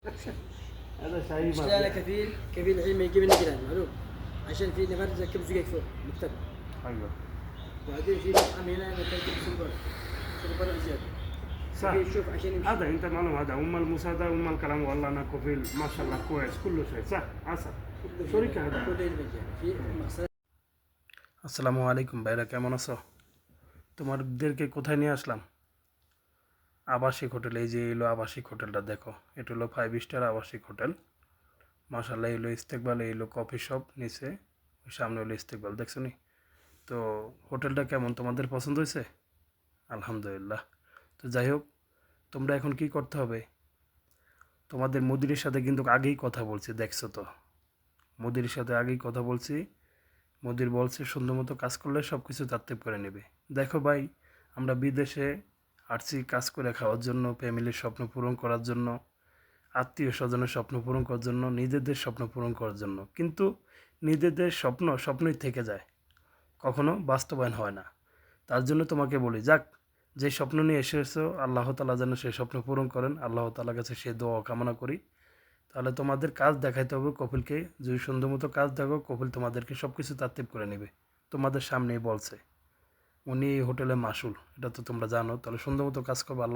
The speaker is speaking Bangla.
هذا شاي مشكلة ما أنا كفيل الحين ما يجيب لنا جيران معلوم، عشان في نفر ركب زقاق فوق مكتب، ايوه وبعدين في مطعم هنا مكان سلطان سلطان زيادة. صح. شوف عشان يمشي. هذا انت معلوم، هذا المساعدة الكلام، والله انا كفيل ما شاء الله كويس كل شيء صح. عسل شركة هذا كله المجال في مقصد। আসসালামু আলাইকুম ভাইরা, কেমন আছো? তোমাদেরকে কোথায় নিয়ে আসলাম? আবাসিক হোটেল। এই যে এলো আবাসিক হোটেলটা, দেখো এটা হলো 5 স্টার আবাসিক হোটেল। মাশাআল্লাহ, এলো ইস্তেকবাল, এলো কফি শপ নিচে, ওই সামনে হলো ইস্তেকবাল, দেখছো নি? তো হোটেলটা কেমন, তোমাদের পছন্দ হয়েছে? আলহামদুলিল্লাহ। তো যাই হোক, তোমরা এখন কি করতে হবে, তোমাদের মুদিরের সাথে কিন্তু আগেই কথা বলছি, দেখছো তো? মুদিরের সাথে আগেই কথা বলছি। মুদির বলছে সুন্দর মতো কাজ করলে সব কিছু তাত্ত্বিক করে নেবে। দেখো ভাই, আমরা বিদেশে আসছি কাজ করে খাওয়ার জন্য, ফ্যামিলির স্বপ্ন পূরণ করার জন্য, আত্মীয় স্বজনের স্বপ্ন পূরণ করার জন্য, নিজেদের স্বপ্ন পূরণ করার জন্য। কিন্তু নিজেদের স্বপ্নই থেকে যায়, কখনো বাস্তবায়ন হয় না। তার জন্য তোমাকে বলি, যাক, যে স্বপ্ন নিয়ে এসেছো আল্লাহ তাআলা যেন সেই স্বপ্ন পূরণ করেন, আল্লাহ তাআলার কাছে সে দোয়া কামনা করি। তাহলে তোমাদের কাজ দেখাইতে হবে কপিলকে, যদি সুন্দর মতো কাজ দেখো, কপিল তোমাদেরকে সব কিছু তাত্ত্বিক করে নেবে। তোমাদের সামনেই বলছে, উনি এই হোটেলে মাসুল, এটা তো তোমরা জানো। তাহলে সুন্দর মতো কাজ করবে, আল্লাহ